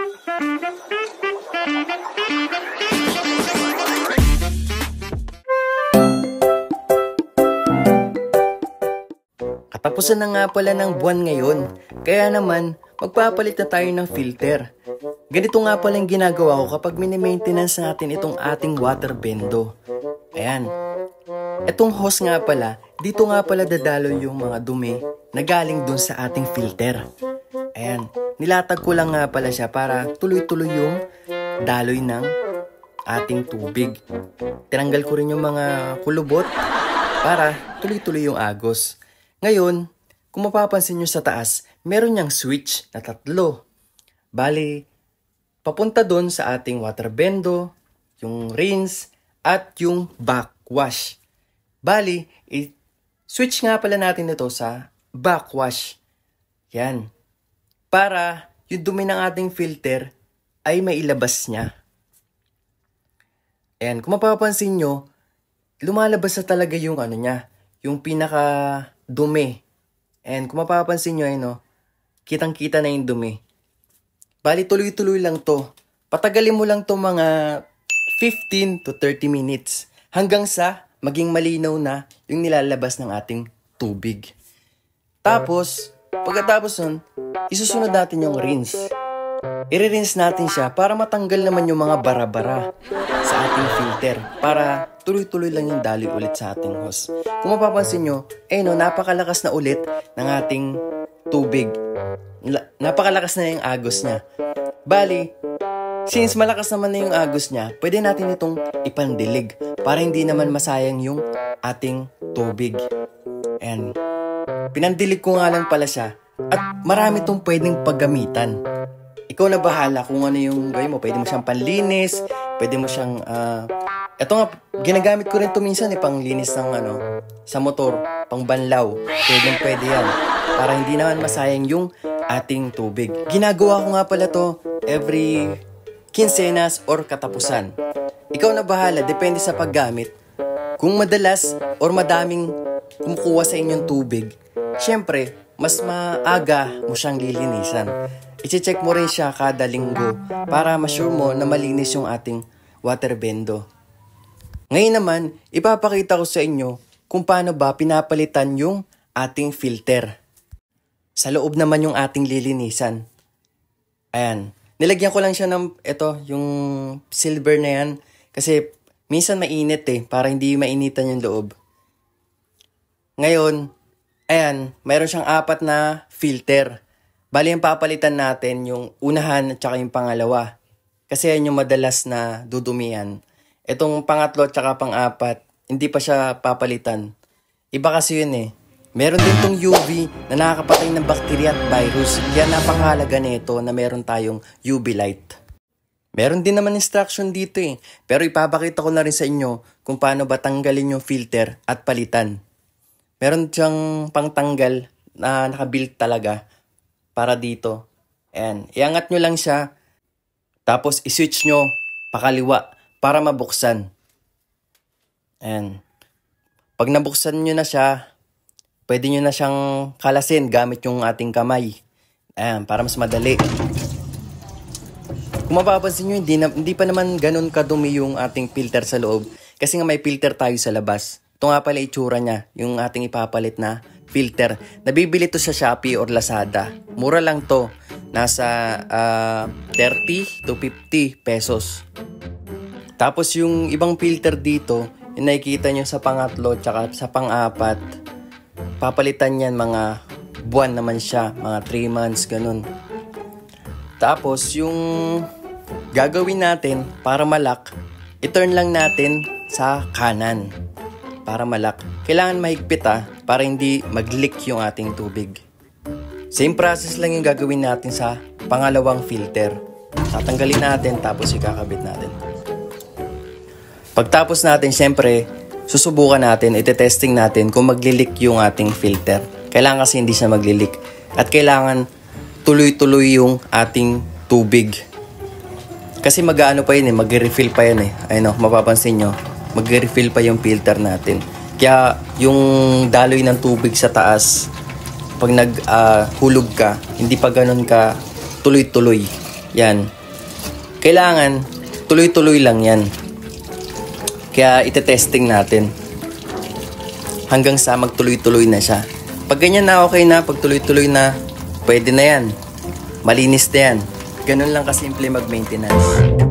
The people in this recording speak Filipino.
Katapusan na nga pala ng buwan ngayon, kaya naman magpapalit na tayo ng filter. Ganito nga pala yung ginagawa ko kapag mini-maintenance natin itong ating water bendo. Ayan. Itong hose nga pala, dito nga pala dadalo yung mga dumi na galing dun sa ating filter. Ayan. Nilatag ko lang nga pala siya para tuloy-tuloy yung daloy ng ating tubig. Tinanggal ko rin yung mga kulubot para tuloy-tuloy yung agos. Ngayon, kung mapapansin nyo sa taas, meron niyang switch na 3. Bali, papunta doon sa ating water bendo, yung rinse, at yung backwash. Bali, switch nga pala natin ito sa backwash. Yan. Para yung dumi ng ating filter ay mailabas niya. Ayan, kung mapapansin nyo, lumalabas na talaga yung ano niya, yung pinaka dumi. And kung mapapansin nyo, kitang-kita na yung dumi. Bali, tuloy-tuloy lang to. Patagalin mo lang to mga 15 to 30 minutes hanggang sa maging malinaw na yung nilalabas ng ating tubig. Tapos, pagkatapos nun, isusunod natin yung rinse. I-rinse natin siya para matanggal naman yung mga bara-bara sa ating filter para tuloy-tuloy lang yung daloy ulit sa ating hose. Kung mapapansin nyo, napakalakas na ulit ng ating tubig. Napakalakas na yung agos niya. Bali, since malakas naman na yung agos niya, pwede natin itong ipandilig para hindi naman masayang yung ating tubig. And pinandilig ko nga lang pala siya at marami itong pwedeng paggamitan. Ikaw na bahala kung ano yung gawin mo. Pwede mo siyang panlinis, pwede mo siyang ito nga, ginagamit ko rin ito minsan panglinis ng sa motor, pang banlaw. Pwede yan. Para hindi naman masayang yung ating tubig. Ginagawa ko nga pala to every quincenas or katapusan. Ikaw na bahala, depende sa paggamit. Kung madalas or madaming kumukuha sa inyong tubig, syempre, mas maaga mo siyang lilinisan. I-check mo rin siya kada linggo para ma-sure mo na malinis yung ating water bendo. Ngayon naman, ipapakita ko sa inyo kung paano ba pinapalitan yung ating filter. Sa loob naman yung ating lilinisan. Ayan. Nilagyan ko lang siya ng yung silver na yan. Kasi minsan mainit para hindi mainitan yung loob. Ngayon, ayan, mayroon siyang 4 na filter. Bali yung papalitan natin yung unahan at saka yung pangalawa. Kasi yan yung madalas na dudumihan. Itong pangatlo at saka pang-4, hindi pa siya papalitan. Iba kasi yun Meron din tong UV na nakakapatay ng bakterya at virus. Kaya napakahalaga nito na meron tayong UV light. Meron din naman instruction dito Pero ipapakita ko na rin sa inyo kung paano ba tanggalin yung filter at palitan. Meron siyang pangtanggal na nakabuild talaga para dito. Ayan. Iangat nyo lang siya. Tapos iswitch nyo pakaliwa para mabuksan. Ayan. Pag nabuksan nyo na siya, pwede nyo na siyang kalasin gamit yung ating kamay. Ayan, para mas madali. Kung mapapansin nyo, hindi pa naman ganun kadumi yung ating filter sa loob. Kasi nga may filter tayo sa labas. Ito nga pala itsura niya, yung ating ipapalit na filter. Nabibili to sa Shopee or Lazada. Mura lang to. Nasa 30 to 50 pesos. Tapos yung ibang filter dito, yung nakikita nyo sa pangatlo tsaka sa pang-4, papalitan yan mga buwan naman siya, mga 3 months, ganun. Tapos yung gagawin natin para malak, i-turn lang natin sa kanan para malak. Kailangan mahigpit para hindi mag-leak yung ating tubig. Same process lang yung gagawin natin sa pangalawang filter. Tatanggalin natin tapos ikakabit natin. Pagtapos natin, syempre, susubukan natin, ite-testing natin kung magli-leak yung ating filter. Kailangan kasi hindi siya magli-leak. At kailangan tuloy-tuloy yung ating tubig. Kasi mag-ano pa yun mag-refill pa yan Ayun mapapansin nyo, mag-refill pa yung filter natin. Kaya yung daloy ng tubig sa taas, pag naghulog ka, hindi pa ganun ka tuloy-tuloy. Yan. kailangan tuloy-tuloy lang yan. Kaya itetesting natin hanggang sa magtuloy-tuloy na siya. Pag ganyan na okay na, pag tuloy-tuloy na, pwede na yan. Malinis na yan. Ganun lang kasimple mag-maintenance.